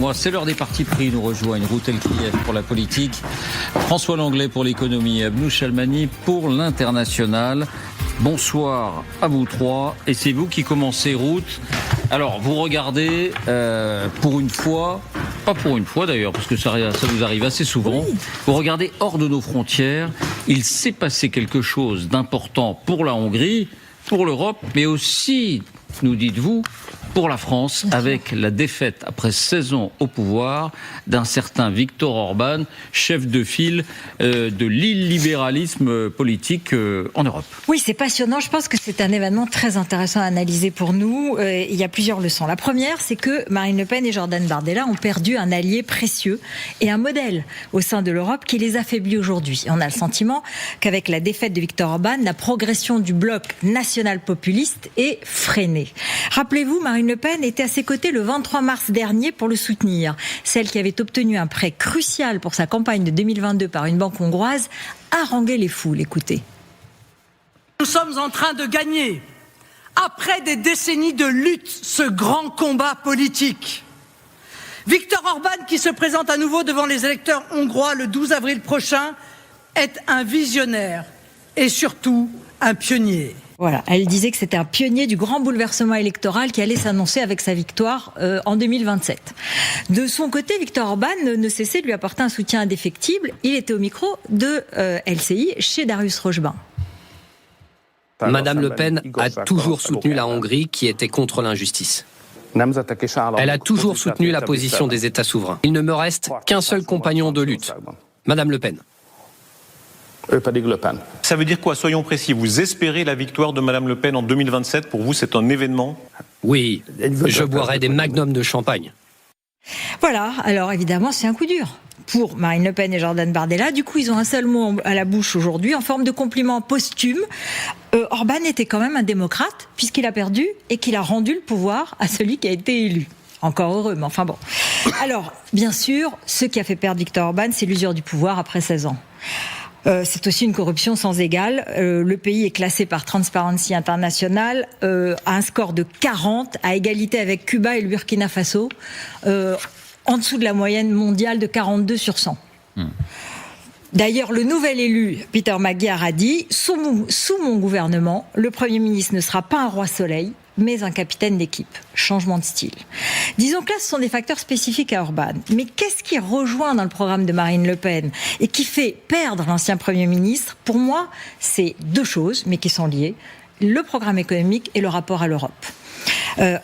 Moi, c'est l'heure des partis pris. Nous rejoignent Routel Kiev pour la politique, François Langlais pour l'économie et Abnou Chalmani pour l'international. Bonsoir à vous trois. Et c'est vous qui commencez, Ruth. Alors, vous regardez pour une fois, pas pour une fois d'ailleurs, parce que ça vous arrive assez souvent, vous regardez hors de nos frontières. Il s'est passé quelque chose d'important pour la Hongrie, pour l'Europe, mais aussi, nous dites-vous, pour la France, avec la défaite après 16 ans au pouvoir d'un certain Viktor Orban, chef de file de l'illibéralisme politique en Europe. Oui, c'est passionnant. Je pense que c'est un événement très intéressant à analyser pour nous. Il y a plusieurs leçons. La première, c'est que Marine Le Pen et Jordan Bardella ont perdu un allié précieux et un modèle au sein de l'Europe qui les affaiblit aujourd'hui. On a le sentiment qu'avec la défaite de Viktor Orban, la progression du bloc national-populiste est freinée. Rappelez-vous, Marine Le Pen était à ses côtés le 23 mars dernier pour le soutenir. Celle qui avait obtenu un prêt crucial pour sa campagne de 2022 par une banque hongroise haranguait les foules. Écoutez. Nous sommes en train de gagner, après des décennies de lutte, ce grand combat politique. Viktor Orban, qui se présente à nouveau devant les électeurs hongrois le 12 avril prochain, est un visionnaire et surtout un pionnier. Voilà, elle disait que c'était un pionnier du grand bouleversement électoral qui allait s'annoncer avec sa victoire en 2027. De son côté, Viktor Orban ne cessait de lui apporter un soutien indéfectible. Il était au micro de LCI chez Darius Rojban. Madame Le Pen a toujours soutenu la Hongrie qui était contre l'injustice. Elle a toujours soutenu la position des États souverains. Il ne me reste qu'un seul compagnon de lutte, Madame Le Pen. Ça veut dire quoi? Soyons précis. Vous espérez la victoire de Madame Le Pen en 2027? Pour vous, c'est un événement? Oui, je boirai des magnums de champagne. Voilà, alors évidemment, c'est un coup dur pour Marine Le Pen et Jordan Bardella. Du coup, ils ont un seul mot à la bouche aujourd'hui, en forme de compliment posthume. Orban était quand même un démocrate, puisqu'il a perdu et qu'il a rendu le pouvoir à celui qui a été élu. Encore heureux, mais enfin bon. Alors, bien sûr, ce qui a fait perdre Viktor Orban, c'est l'usure du pouvoir après 16 ans. C'est aussi une corruption sans égale. Le pays est classé par Transparency International à un score de 40, à égalité avec Cuba et le Burkina Faso, en dessous de la moyenne mondiale de 42 sur 100. D'ailleurs, le nouvel élu, Peter Magyar, a dit « Sous mon gouvernement, le Premier ministre ne sera pas un roi soleil, mais un capitaine d'équipe. » Changement de style. Disons que là, ce sont des facteurs spécifiques à Orban. Mais qu'est-ce qui rejoint dans le programme de Marine Le Pen et qui fait perdre l'ancien Premier ministre? Pour moi, c'est deux choses, mais qui sont liées. Le programme économique et le rapport à l'Europe.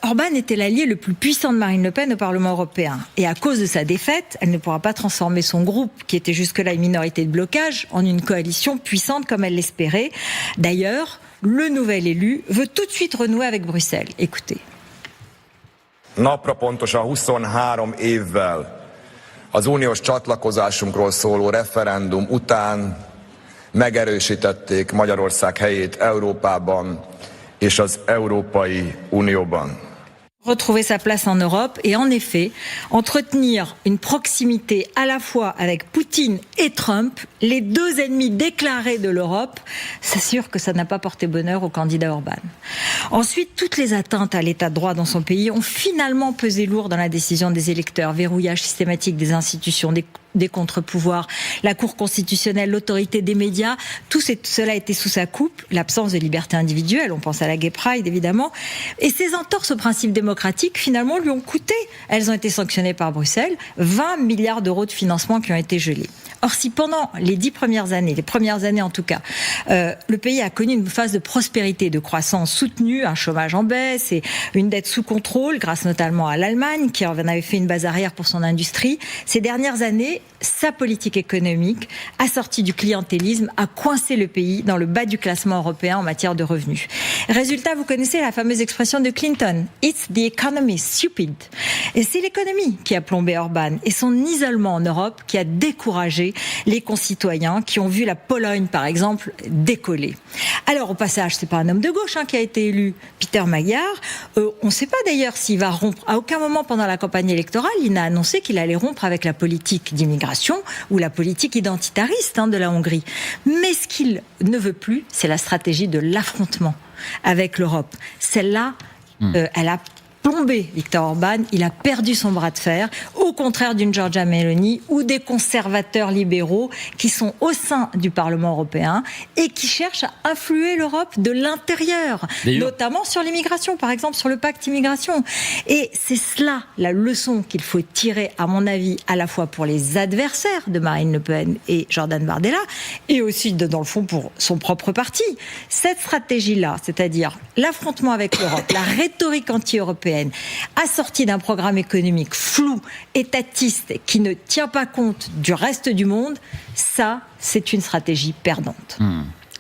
Orban était l'allié le plus puissant de Marine Le Pen au Parlement européen. Et à cause de sa défaite, elle ne pourra pas transformer son groupe, qui était jusque-là une minorité de blocage, en une coalition puissante comme elle l'espérait. D'ailleurs, le nouvel élu veut tout de suite renouer avec Bruxelles. Écoutez. Napra pontosan 23 évvel az uniós csatlakozásunkról szóló referendum után megerősítették Magyarország helyét Európában és az Európai Unióban. Retrouver sa place en Europe et en effet, entretenir une proximité à la fois avec Poutine et Trump, les deux ennemis déclarés de l'Europe, c'est sûr que ça n'a pas porté bonheur au candidat Orban. Ensuite, toutes les atteintes à l'état de droit dans son pays ont finalement pesé lourd dans la décision des électeurs. Verrouillage systématique des institutions, des contre-pouvoirs, la Cour constitutionnelle, l'autorité des médias, tout cela était sous sa coupe, l'absence de liberté individuelle, on pense à la Gay Pride évidemment, et ces entorses aux principes démocratiques finalement lui ont coûté. Elles ont été sanctionnées par Bruxelles, 20 milliards d'euros de financement qui ont été gelés. Or, si pendant les 10 premières années, les premières années en tout cas, le pays a connu une phase de prospérité, de croissance soutenue, un chômage en baisse et une dette sous contrôle, grâce notamment à l'Allemagne, qui en avait fait une base arrière pour son industrie, ces dernières années, sa politique économique, assortie du clientélisme, a coincé le pays dans le bas du classement européen en matière de revenus. Résultat, vous connaissez la fameuse expression de Clinton, « It's the economy, stupid ». Et c'est l'économie qui a plombé Orban et son isolement en Europe qui a découragé les concitoyens qui ont vu la Pologne, par exemple, décoller. Alors, au passage, c'est pas un homme de gauche qui a été élu, Peter Magyar. On ne sait pas d'ailleurs s'il va rompre. À aucun moment pendant la campagne électorale, il n'a annoncé qu'il allait rompre avec la politique d'immigration ou la politique identitariste de la Hongrie. Mais ce qu'il ne veut plus, c'est la stratégie de l'affrontement avec l'Europe. Celle-là, elle a plombé Viktor Orban, il a perdu son bras de fer, au contraire d'une Giorgia Meloni ou des conservateurs libéraux qui sont au sein du Parlement européen et qui cherchent à influer l'Europe de l'intérieur, notamment sur l'immigration, par exemple sur le pacte immigration. Et c'est cela la leçon qu'il faut tirer, à mon avis, à la fois pour les adversaires de Marine Le Pen et Jordan Bardella, et aussi, dans le fond, pour son propre parti. Cette stratégie-là, c'est-à-dire l'affrontement avec l'Europe, la rhétorique anti-européenne, assortie d'un programme économique flou, étatiste, qui ne tient pas compte du reste du monde, ça, c'est une stratégie perdante.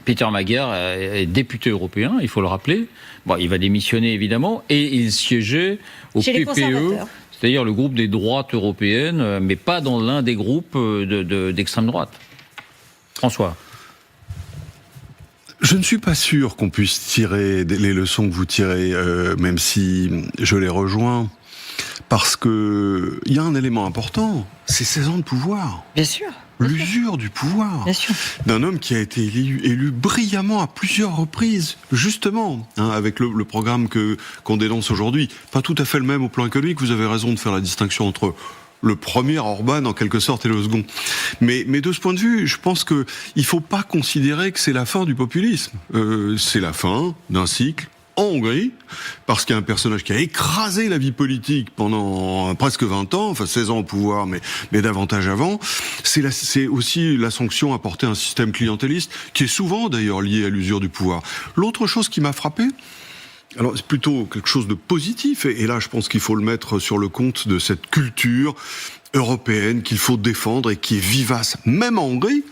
Peter Magyar est député européen, il faut le rappeler. Bon, il va démissionner évidemment, et il siégeait au PPE, c'est-à-dire le groupe des droites européennes, mais pas dans l'un des groupes d'extrême droite. François. Je ne suis pas sûr qu'on puisse tirer les leçons que vous tirez, même si je les rejoins, parce que il y a un élément important, c'est 16 ans de pouvoir. Bien sûr. L'usure du pouvoir d'un homme qui a été élu brillamment à plusieurs reprises, justement, avec le programme qu'on dénonce aujourd'hui. Pas tout à fait le même au plan économique, vous avez raison de faire la distinction entre le premier Orban, en quelque sorte, et le second. Mais de ce point de vue, je pense qu'il ne faut pas considérer que c'est la fin du populisme. C'est la fin d'un cycle en Hongrie, parce qu'il y a un personnage qui a écrasé la vie politique pendant presque 20 ans, enfin 16 ans au pouvoir, mais davantage avant. C'est aussi la sanction apportée à un système clientéliste, qui est souvent d'ailleurs lié à l'usure du pouvoir. L'autre chose qui m'a frappé, alors c'est plutôt quelque chose de positif, et là je pense qu'il faut le mettre sur le compte de cette culture européenne qu'il faut défendre et qui est vivace, même en Hongrie,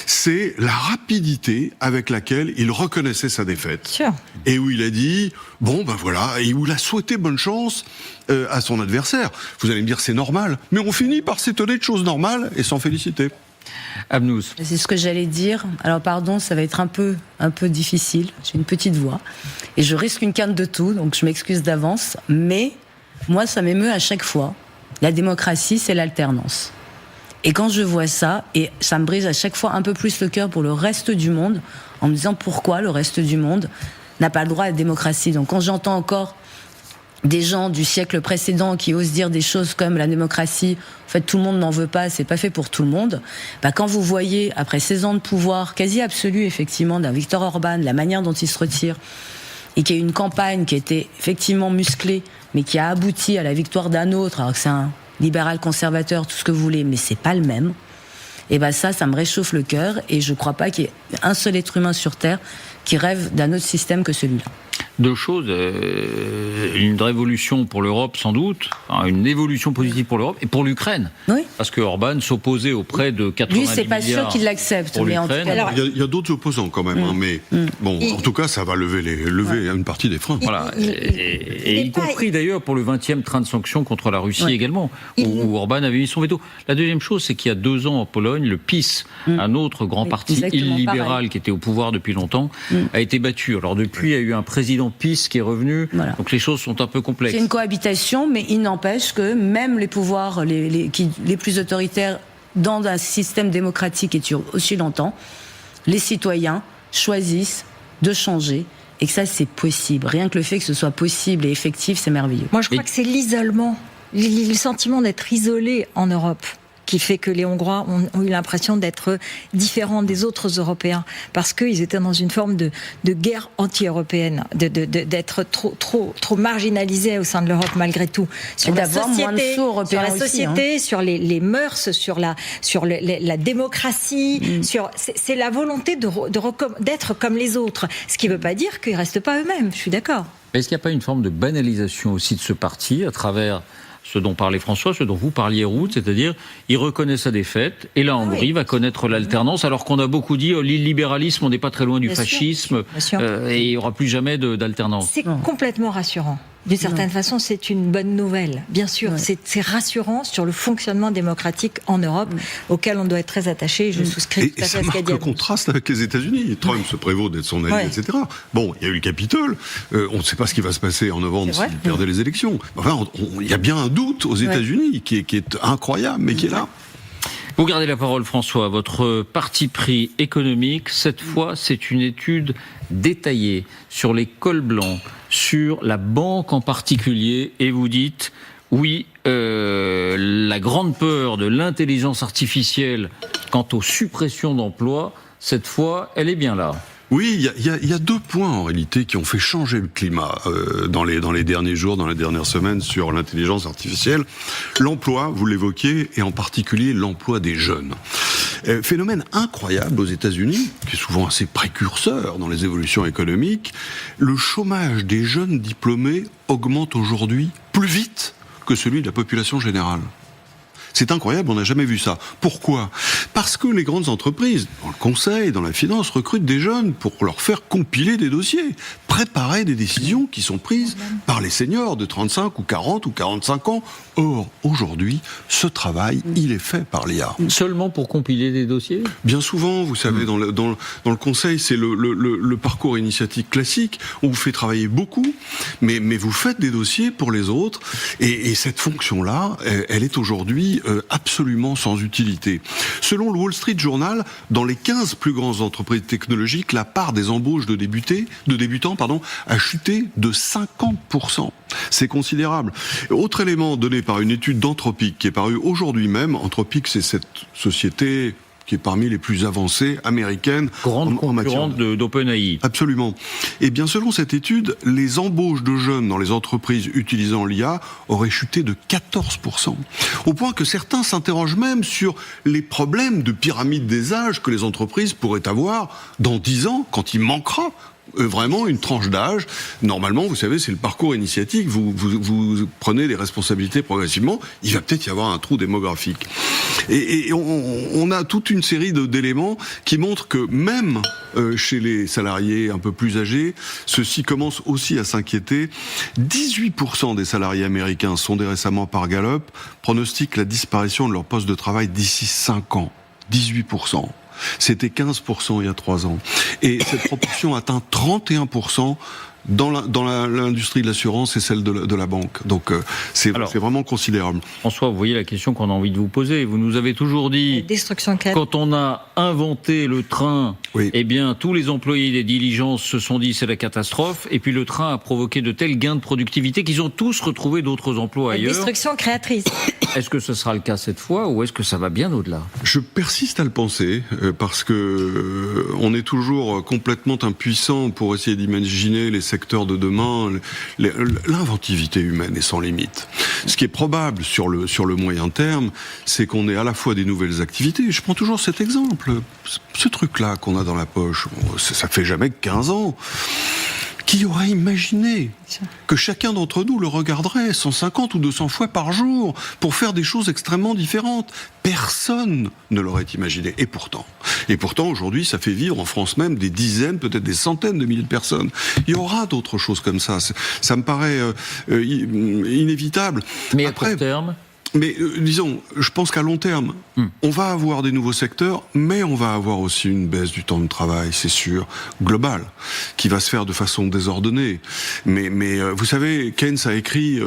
c'est la rapidité avec laquelle il reconnaissait sa défaite. Sure. Et où il a dit, bon ben voilà, et où il a souhaité bonne chance à son adversaire. Vous allez me dire c'est normal, mais on finit par s'étonner de choses normales et s'en féliciter. Abnouz. C'est ce que j'allais dire. Alors pardon, ça va être un peu difficile. J'ai une petite voix et je risque une canne de tout, donc je m'excuse d'avance. Mais moi, ça m'émeut à chaque fois. La démocratie, c'est l'alternance. Et quand je vois ça, et ça me brise à chaque fois un peu plus le cœur pour le reste du monde, en me disant pourquoi le reste du monde n'a pas le droit à la démocratie. Donc quand j'entends encore des gens du siècle précédent qui osent dire des choses comme la démocratie, en fait tout le monde n'en veut pas, c'est pas fait pour tout le monde. Quand vous voyez, après 16 ans de pouvoir quasi absolu effectivement d'un Viktor Orban, la manière dont il se retire, et qu'il y a eu une campagne qui était effectivement musclée, mais qui a abouti à la victoire d'un autre, alors que c'est un libéral conservateur, tout ce que vous voulez, mais c'est pas le même. Et ça me réchauffe le cœur, et je crois pas qu'il y ait un seul être humain sur Terre qui rêve d'un autre système que celui-là. Deux choses, une révolution pour l'Europe sans doute, une évolution positive pour l'Europe et pour l'Ukraine. Oui. Parce que Orban s'opposait auprès de 90 milliards. Lui, c'est pas sûr qu'il l'accepte, mais en tout cas, alors, il y a d'autres opposants quand même, mais bon, en tout cas, ça va lever une partie des freins. Voilà, et y compris d'ailleurs pour le 20e train de sanctions contre la Russie également, où Orban avait mis son veto. La deuxième chose, c'est qu'il y a 2 ans en Pologne, le PiS, un autre grand parti illibéral qui était au pouvoir depuis longtemps, a été battu. Alors depuis, il y a eu un président PiS qui est revenu, donc les choses sont un peu complexes. C'est une cohabitation, mais il n'empêche que même les pouvoirs les plus autoritaires dans un système démocratique qui dure aussi longtemps, les citoyens choisissent de changer, et que ça c'est possible. Rien que le fait que ce soit possible et effectif, c'est merveilleux. Moi je crois que c'est l'isolement, le sentiment d'être isolé en Europe, qui fait que les Hongrois ont eu l'impression d'être différents des autres Européens, parce qu'ils étaient dans une forme de guerre anti-européenne, d'être trop marginalisés au sein de l'Europe malgré tout. Sur la société, sur les mœurs, sur la démocratie, c'est la volonté d'être comme les autres. Ce qui ne veut pas dire qu'ils ne restent pas eux-mêmes, je suis d'accord. Est-ce qu'il n'y a pas une forme de banalisation aussi de ce parti à travers ce dont parlait François, ce dont vous parliez, Ruth, c'est-à-dire il reconnaît sa défaite, et la Hongrie va connaître l'alternance, alors qu'on a beaucoup dit l'illibéralisme, on n'est pas très loin du fascisme, et il n'y aura plus jamais d'alternance. C'est complètement rassurant. D'une certaine façon, c'est une bonne nouvelle. Bien sûr, c'est rassurant sur le fonctionnement démocratique en Europe, auquel on doit être très attaché. Je souscris tout à fait à ce qu'a dit. Et ça marque le contraste avec les États-Unis. Trump se prévaut d'être son allié, etc. Bon, il y a eu le Capitole. On ne sait pas ce qui va se passer en novembre s'il perdait les élections. Enfin, il y a bien un doute aux États-Unis qui est incroyable, mais qui est là. Vous gardez la parole, François. Votre parti pris économique, cette fois, c'est une étude détaillée sur les cols blancs, sur la banque en particulier, et vous dites, oui, la grande peur de l'intelligence artificielle quant aux suppressions d'emplois, cette fois, elle est bien là. Oui, il y a 2 points en réalité qui ont fait changer le climat dans les derniers jours, dans les dernières semaines sur l'intelligence artificielle. L'emploi, vous l'évoquiez, et en particulier l'emploi des jeunes. Phénomène incroyable aux États-Unis, qui est souvent assez précurseur dans les évolutions économiques. Le chômage des jeunes diplômés augmente aujourd'hui plus vite que celui de la population générale. C'est incroyable, on n'a jamais vu ça. Pourquoi ? Parce que les grandes entreprises, dans le conseil, dans la finance, recrutent des jeunes pour leur faire compiler des dossiers, préparer des décisions qui sont prises par les seniors de 35 ou 40 ou 45 ans. Or, aujourd'hui, ce travail, il est fait par l'IA. Seulement pour compiler des dossiers ? Bien souvent, vous savez, dans le conseil, c'est le parcours initiatique classique. On vous fait travailler beaucoup, mais vous faites des dossiers pour les autres. Et cette fonction-là, elle est aujourd'hui absolument sans utilité. Selon le Wall Street Journal, dans les 15 plus grandes entreprises technologiques, la part des embauches de débutants a chuté de 50%. C'est considérable. Autre élément donné par une étude d'Anthropic qui est parue aujourd'hui même. Anthropic, c'est cette société qui est parmi les plus avancées américaines en matière d'OpenAI. Absolument. Et bien selon cette étude, les embauches de jeunes dans les entreprises utilisant l'IA auraient chuté de 14%. Au point que certains s'interrogent même sur les problèmes de pyramide des âges que les entreprises pourraient avoir dans 10 ans, quand il manquera vraiment une tranche d'âge. Normalement, vous savez, c'est le parcours initiatique. Vous prenez les responsabilités progressivement. Il va peut-être y avoir un trou démographique. Et on a toute une série d'éléments qui montrent que même chez les salariés un peu plus âgés, ceux-ci commencent aussi à s'inquiéter. 18% des salariés américains, sondés récemment par Gallup, pronostiquent la disparition de leur poste de travail d'ici 5 ans. 18%. C'était 15% il y a 3 ans. Et cette proportion atteint 31% dans l'industrie de l'assurance et celle de la banque. Donc c'est vraiment considérable. François, vous voyez la question qu'on a envie de vous poser. Vous nous avez toujours dit, quand on a inventé le train, eh bien tous les employés des diligences se sont dit c'est la catastrophe, et puis le train a provoqué de tels gains de productivité qu'ils ont tous retrouvé d'autres emplois ailleurs. Destruction créatrice. Est-ce que ce sera le cas cette fois, ou est-ce que ça va bien au-delà ? Je persiste à le penser, parce que on est toujours complètement impuissant pour essayer d'imaginer les secteurs de demain. L'inventivité humaine est sans limite. Ce qui est probable sur le moyen terme, c'est qu'on ait à la fois des nouvelles activités. Je prends toujours cet exemple. Ce truc-là qu'on a dans la poche, ça fait jamais que 15 ans. Qui aurait imaginé que chacun d'entre nous le regarderait 150 ou 200 fois par jour pour faire des choses extrêmement différentes ? Personne ne l'aurait imaginé. Et pourtant, aujourd'hui, ça fait vivre en France même des dizaines, peut-être des centaines de milliers de personnes. Il y aura d'autres choses comme ça. Ça me paraît inévitable. Mais à court terme ? Mais disons, je pense qu'à long terme, on va avoir des nouveaux secteurs, mais on va avoir aussi une baisse du temps de travail, c'est sûr, globale, qui va se faire de façon désordonnée. Mais vous savez, Keynes a écrit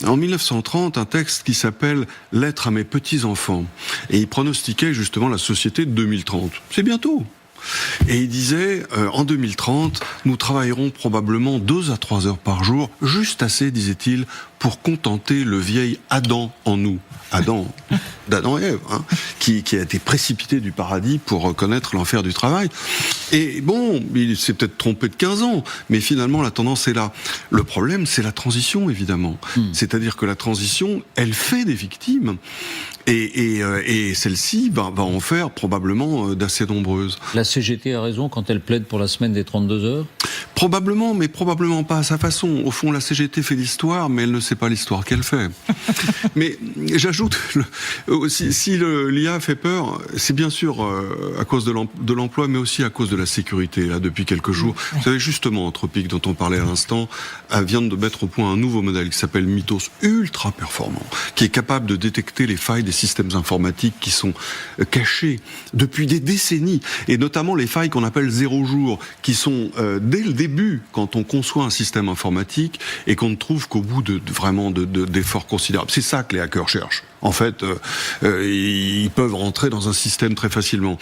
en 1930 un texte qui s'appelle « Lettre à mes petits-enfants ». Et il pronostiquait justement la société de 2030. C'est bientôt. Et il disait, en 2030, nous travaillerons probablement 2 à 3 heures par jour, juste assez, disait-il, pour contenter le vieil Adam en nous. d'Adam et Ève, qui a été précipité du paradis pour reconnaître l'enfer du travail. Et bon, il s'est peut-être trompé de 15 ans, mais finalement la tendance est là. Le problème, c'est la transition, évidemment. C'est-à-dire que la transition, elle fait des victimes. Et celle-ci va en faire probablement d'assez nombreuses. La CGT a raison quand elle plaide pour la semaine des 32 heures ? Probablement, mais probablement pas à sa façon. Au fond, la CGT fait l'histoire, mais elle ne sait pas l'histoire qu'elle fait. Mais j'ajoute, si l'IA fait peur, c'est bien sûr à cause de l'emploi, mais aussi à cause de la sécurité. Là, depuis quelques jours, vous savez justement, Anthropic, dont on parlait à l'instant, vient de mettre au point un nouveau modèle qui s'appelle Mythos, ultra performant, qui est capable de détecter les failles des systèmes informatiques qui sont cachés depuis des décennies, et notamment les failles qu'on appelle 0 jour, qui sont dès le début début, quand on conçoit un système informatique et qu'on ne trouve qu'au bout d'efforts considérables. C'est ça que les hackers cherchent. En fait, ils peuvent rentrer dans un système très facilement.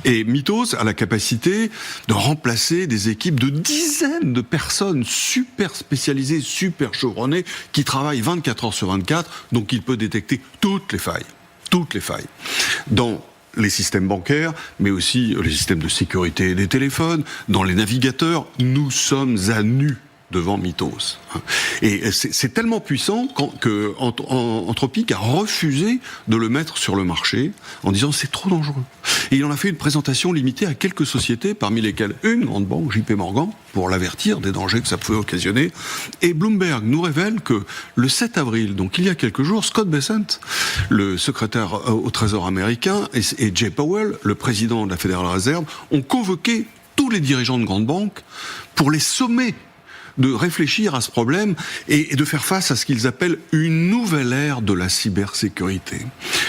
Et Mythos a la capacité de remplacer des équipes de dizaines de personnes super spécialisées, super chevronnées, qui travaillent 24 heures sur 24, donc il peut détecter toutes les failles. Dans les systèmes bancaires, mais aussi les systèmes de sécurité des téléphones, dans les navigateurs, nous sommes à nu devant Mythos. Et c'est tellement puissant que Anthropic a refusé de le mettre sur le marché en disant c'est trop dangereux. Et il en a fait une présentation limitée à quelques sociétés, parmi lesquelles une grande banque, JP Morgan, pour l'avertir des dangers que ça pouvait occasionner. Et Bloomberg nous révèle que le 7 avril, donc il y a quelques jours, Scott Bessent, le secrétaire au Trésor américain, et Jay Powell, le président de la Fédérale Réserve, ont convoqué tous les dirigeants de grandes banques pour les sommer de réfléchir à ce problème et de faire face à ce qu'ils appellent une nouvelle ère de la cybersécurité.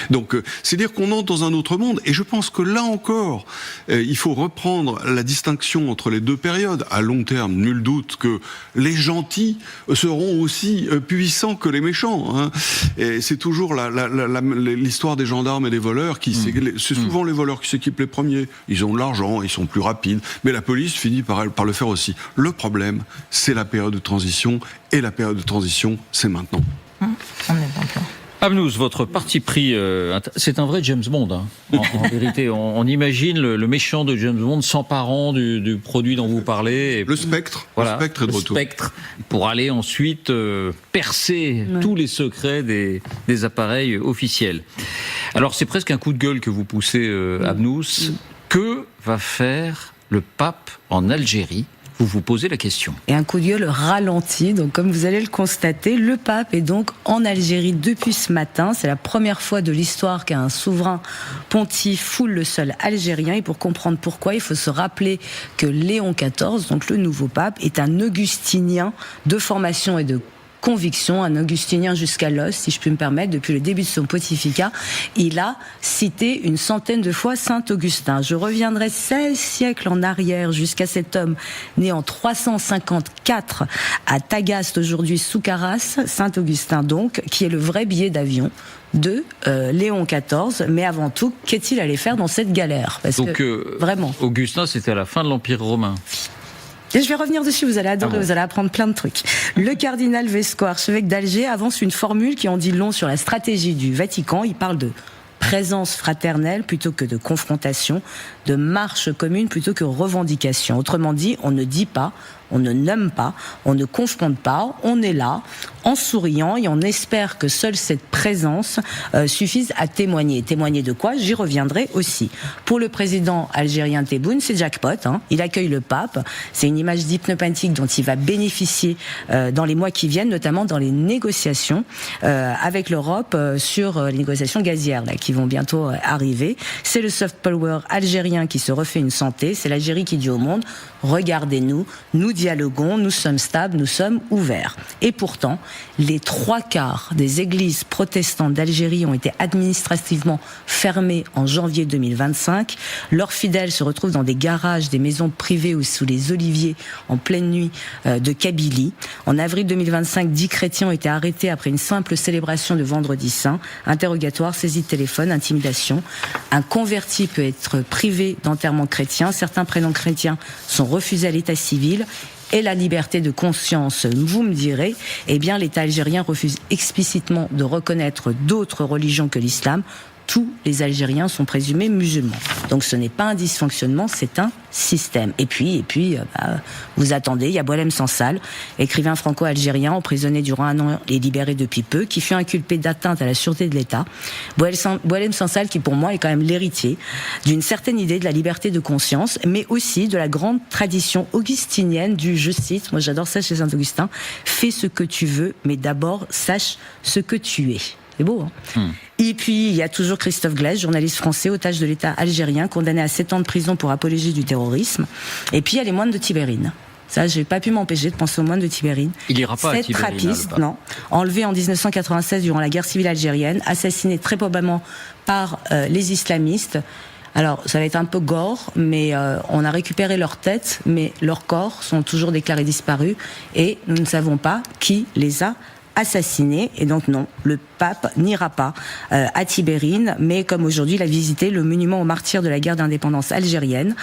Donc, c'est dire qu'on entre dans un autre monde, et je pense que là encore, il faut reprendre la distinction entre les deux périodes. À long terme, nul doute que les gentils seront aussi puissants que les méchants. Hein. Et c'est toujours l'histoire des gendarmes et des voleurs c'est souvent les voleurs qui s'équipent les premiers. Ils ont de l'argent, ils sont plus rapides, mais la police finit par le faire aussi. Le problème, c'est la période de transition, et la période de transition, c'est maintenant. On est dans le plan. Abnouz, votre parti pris, c'est un vrai James Bond. Hein. En vérité, on imagine le méchant de James Bond s'emparant du produit dont vous parlez. Et le spectre. Voilà, le spectre est de retour. Le spectre, pour aller ensuite percer tous les secrets des appareils officiels. Alors, c'est presque un coup de gueule que vous poussez, Abnouz. Que va faire le pape en Algérie ? Vous vous posez la question. Et un coup de gueule ralenti, donc comme vous allez le constater, le pape est donc en Algérie depuis ce matin. C'est la première fois de l'histoire qu'un souverain pontife foule le sol algérien. Et pour comprendre pourquoi, il faut se rappeler que Léon XIV, donc le nouveau pape, est un augustinien de formation et de conviction, un augustinien jusqu'à l'os, si je puis me permettre. Depuis le début de son pontificat, il a cité une centaine de fois Saint Augustin. Je reviendrai 16 siècles en arrière jusqu'à cet homme né en 354 à Tagaste, aujourd'hui Soukaras, Saint Augustin donc, qui est le vrai billet d'avion de Léon XIV. Mais avant tout, qu'est-il allé faire dans cette galère ? Parce donc, que, vraiment. Augustin, c'était à la fin de l'Empire romain. Et je vais revenir dessus, vous allez adorer, vous allez apprendre plein de trucs. Le cardinal Vesco, archevêque d'Alger, avance une formule qui en dit long sur la stratégie du Vatican. Il parle de présence fraternelle plutôt que de confrontation, de marche commune plutôt que revendication. Autrement dit, on ne dit pas, on ne nomme pas, on ne confronte pas, on est là, en souriant, et on espère que seule cette présence suffise à témoigner. Témoigner de quoi ? J'y reviendrai aussi. Pour le président algérien Tebboune, c'est jackpot, hein. Il accueille le pape. C'est une image diplomatique dont il va bénéficier dans les mois qui viennent, notamment dans les négociations avec l'Europe sur les négociations gazières là, qui vont bientôt arriver. C'est le soft power algérien qui se refait une santé. C'est l'Algérie qui dit au monde, regardez-nous, nous dialoguons, nous sommes stables, nous sommes ouverts. Et pourtant, les 3/4 des églises protestantes d'Algérie ont été administrativement fermées en janvier 2025. Leurs fidèles se retrouvent dans des garages, des maisons privées ou sous les oliviers en pleine nuit de Kabylie. En avril 2025, 10 chrétiens ont été arrêtés après une simple célébration de Vendredi Saint. Interrogatoire, saisie de téléphone, intimidation. Un converti peut être privé d'enterrement chrétien. Certains prénoms chrétiens sont refusés à l'état civil. Et la liberté de conscience, vous me direz, eh bien l'État algérien refuse explicitement de reconnaître d'autres religions que l'islam. Tous les Algériens sont présumés musulmans. Donc ce n'est pas un dysfonctionnement, c'est un système. Et puis, vous attendez, il y a Boualem Sansal, écrivain franco-algérien, emprisonné durant 1 an et libéré depuis peu, qui fut inculpé d'atteinte à la sûreté de l'État. Boualem Sansal, qui pour moi est quand même l'héritier d'une certaine idée de la liberté de conscience, mais aussi de la grande tradition augustinienne du, je cite, moi j'adore ça chez Saint-Augustin, fais ce que tu veux, mais d'abord sache ce que tu es. C'est beau, hein. Et puis, il y a toujours Christophe Glaise, journaliste français, otage de l'État algérien, condamné à 7 ans de prison pour apologie du terrorisme. Et puis, il y a les moines de Tibérine. Ça, j'ai pas pu m'empêcher de penser aux moines de Tibérine. Il ira pas à Tibérine. Trappiste, non. Enlevé en 1996 durant la guerre civile algérienne, assassiné très probablement par les islamistes. Alors, ça va être un peu gore, mais on a récupéré leurs têtes, mais leurs corps sont toujours déclarés disparus et nous ne savons pas qui les a assassinés. Et donc non, le pape n'ira pas à Tibérine, mais comme aujourd'hui, il a visité le monument aux martyrs de la guerre d'indépendance algérienne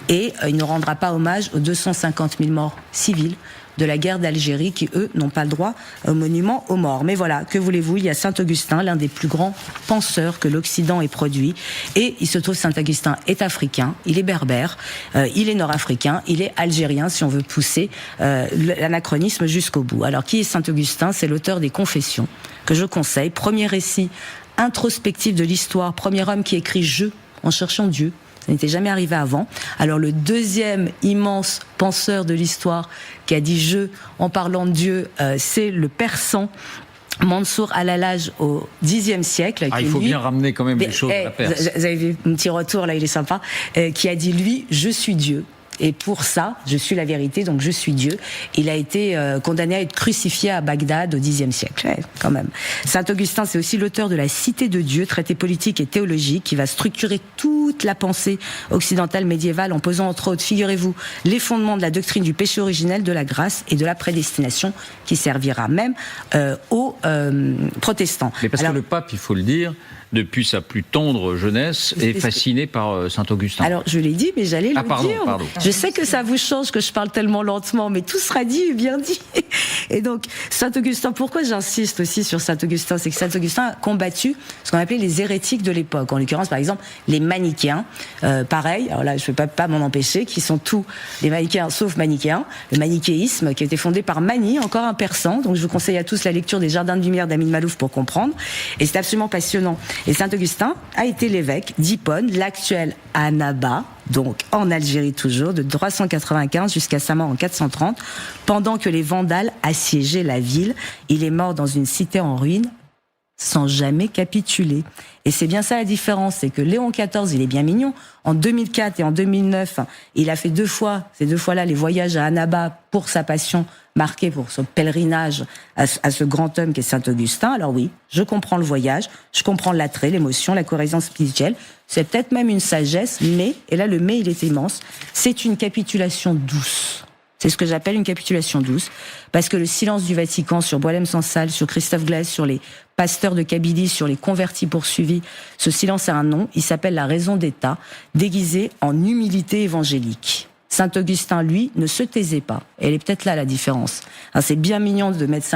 et il ne rendra pas hommage aux 250 000 morts civils de la guerre d'Algérie qui, eux, n'ont pas le droit au monument aux morts. Mais voilà, que voulez-vous, il y a Saint-Augustin, l'un des plus grands penseurs que l'Occident ait produit. Et il se trouve, Saint-Augustin est africain, il est berbère, il est nord-africain, il est algérien, si on veut pousser l'anachronisme jusqu'au bout. Alors, qui est Saint-Augustin ? C'est l'auteur des Confessions, que je conseille. Premier récit introspectif de l'histoire, premier homme qui écrit « je » en cherchant Dieu. Ça n'était jamais arrivé avant. Alors le deuxième immense penseur de l'histoire qui a dit « je » en parlant de Dieu, c'est le persan Mansour al-Hallaj au Xe siècle. Il faut bien ramener quand même les choses à la Perse. Vous avez vu un petit retour là, il est sympa. Qui a dit lui, je suis Dieu. Et pour ça, je suis la vérité, donc je suis Dieu. Il a été condamné à être crucifié à Bagdad au Xe siècle, quand même. Saint-Augustin, c'est aussi l'auteur de la Cité de Dieu, traité politique et théologique, qui va structurer toute la pensée occidentale médiévale en posant entre autres, figurez-vous, les fondements de la doctrine du péché originel, de la grâce et de la prédestination, qui servira même aux protestants. Mais parce que le pape, il faut le dire, depuis sa plus tendre jeunesse, est fasciné par Saint-Augustin. Alors, je l'ai dit, mais j'allais le dire. Pardon. Je sais que ça vous change que je parle tellement lentement, mais tout sera dit et bien dit. Et donc, Saint-Augustin, pourquoi j'insiste aussi sur Saint-Augustin ? C'est que Saint-Augustin a combattu ce qu'on appelait les hérétiques de l'époque. En l'occurrence, par exemple, les manichéens. Pareil, alors là, je ne vais pas m'en empêcher, qui sont tous les manichéens, sauf manichéens. Le manichéisme, qui a été fondé par Mani, encore un persan. Donc, je vous conseille à tous la lecture des Jardins de lumière d'Amin Malouf pour comprendre. Et c'est absolument passionnant. Et Saint-Augustin a été l'évêque d'Hippone, l'actuel Annaba, donc en Algérie toujours, de 395 jusqu'à sa mort en 430, pendant que les Vandales assiégeaient la ville. Il est mort dans une cité en ruine, sans jamais capituler. Et c'est bien ça la différence, c'est que Léon XIV, il est bien mignon. En 2004 et en 2009, il a fait ces deux fois-là, les voyages à Annaba pour sa passion, marqué pour son pèlerinage à ce grand homme qui est Saint-Augustin. Alors oui, je comprends le voyage, je comprends l'attrait, l'émotion, la cohésion spirituelle. C'est peut-être même une sagesse, mais, et là le mais il est immense, c'est une capitulation douce. C'est ce que j'appelle une capitulation douce, parce que le silence du Vatican sur Boualem Sansal, sur Christophe Glaise, sur les pasteurs de Kabylie, sur les convertis poursuivis, ce silence a un nom, il s'appelle la raison d'État, déguisée en humilité évangélique. Saint-Augustin, lui, ne se taisait pas. Et elle est peut-être là la différence. Alors, c'est bien mignon de mettre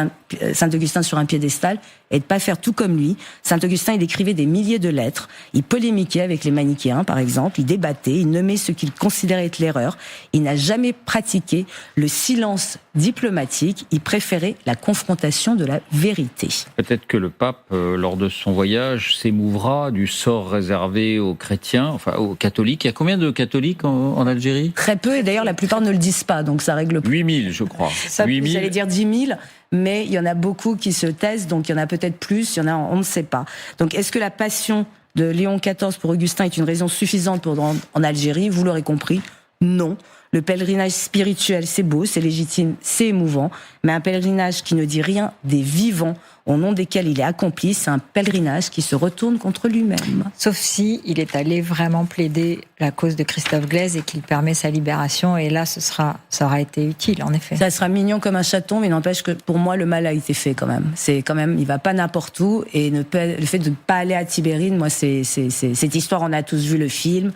Saint-Augustin sur un piédestal et de pas faire tout comme lui. Saint-Augustin, il écrivait des milliers de lettres. Il polémiquait avec les manichéens, par exemple. Il débattait. Il nommait ce qu'il considérait être l'erreur. Il n'a jamais pratiqué le silence diplomatique. Il préférait la confrontation de la vérité. Peut-être que le pape, lors de son voyage, s'émouvra du sort réservé aux chrétiens, enfin aux catholiques. Il y a combien de catholiques en Algérie ? Très peu, et d'ailleurs la plupart ne le disent pas, donc ça règle... 8 000, je crois. Ça, 8 000. J'allais dire 10 000, mais il y en a beaucoup qui se taisent, donc il y en a peut-être plus, il y en a, on ne sait pas. Donc est-ce que la passion de Léon XIV pour Augustin est une raison suffisante pour rendre en Algérie ? Vous l'aurez compris, non. Le pèlerinage spirituel, c'est beau, c'est légitime, c'est émouvant, mais un pèlerinage qui ne dit rien des vivants au nom desquels il est accompli, c'est un pèlerinage qui se retourne contre lui-même. Sauf si il est allé vraiment plaider la cause de Christophe Glaise et qu'il permet sa libération, et là ça aura été utile, en effet. Ça sera mignon comme un chaton, mais n'empêche que pour moi le mal a été fait quand même. C'est quand même, il va pas n'importe où, et le fait de ne pas aller à Tibérine, moi c'est cette histoire, on a tous vu le film.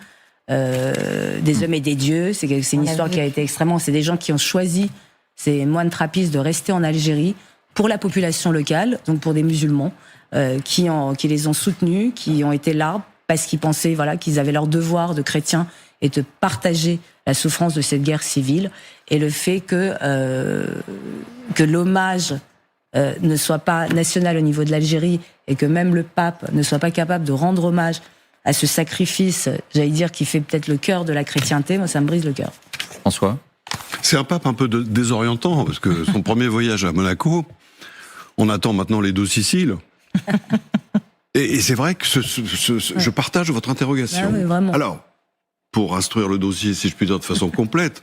Des hommes et des dieux, c'est une histoire qui a été extrêmement... C'est des gens qui ont choisi, ces moines trappistes, de rester en Algérie pour la population locale, donc pour des musulmans, qui les ont soutenus, qui ont été là parce qu'ils pensaient qu'ils avaient leur devoir de chrétiens et de partager la souffrance de cette guerre civile. Et le fait que l'hommage ne soit pas national au niveau de l'Algérie et que même le pape ne soit pas capable de rendre hommage à ce sacrifice, j'allais dire, qui fait peut-être le cœur de la chrétienté, moi ça me brise le cœur. François ? C'est un pape un peu désorientant, parce que son premier voyage à Monaco, on attend maintenant les 2 Siciles. Et c'est vrai que je partage votre interrogation. Ah oui, vraiment. Alors, pour instruire le dossier, si je puis dire de façon complète,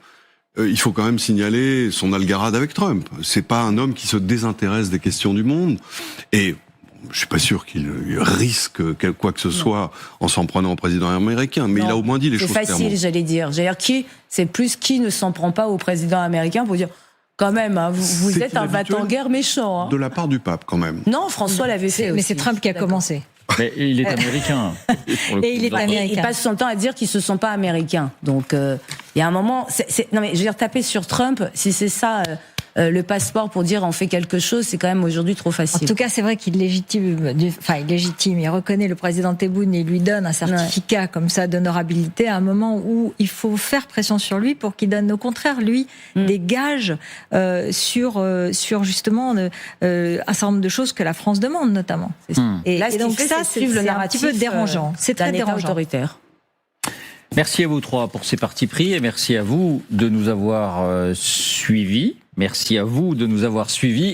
il faut quand même signaler son algarade avec Trump. C'est pas un homme qui se désintéresse des questions du monde. Et je suis pas sûr qu'il risque quoi que ce soit en s'en prenant au président américain, mais il a au moins dit les choses clairement. C'est facile, j'allais dire. C'est plus qui ne s'en prend pas au président américain pour dire, quand même, hein, vous êtes un va-t-en-guerre méchant. Hein. De la part du pape, quand même. Non, François l'avait fait aussi. Mais c'est Trump qui a commencé. Mais il est américain. Et il est américain. Il passe son temps à dire qu'ils se sont pas américains. Donc, il y a un moment... Non mais, je veux dire, taper sur Trump, si c'est ça... le passeport pour dire on fait quelque chose, c'est quand même aujourd'hui trop facile. En tout cas, c'est vrai qu'il légitime, il reconnaît le président Tebboune et lui donne un certificat comme ça d'honorabilité à un moment où il faut faire pression sur lui pour qu'il donne au contraire, lui, des gages sur justement un certain nombre de choses que la France demande notamment. Et là, donc ça, c'est un petit peu dérangeant. C'est très dérangeant. Autoritaire. Merci à vous trois pour ces partis pris et merci à vous de nous avoir suivis. Merci à vous de nous avoir suivis.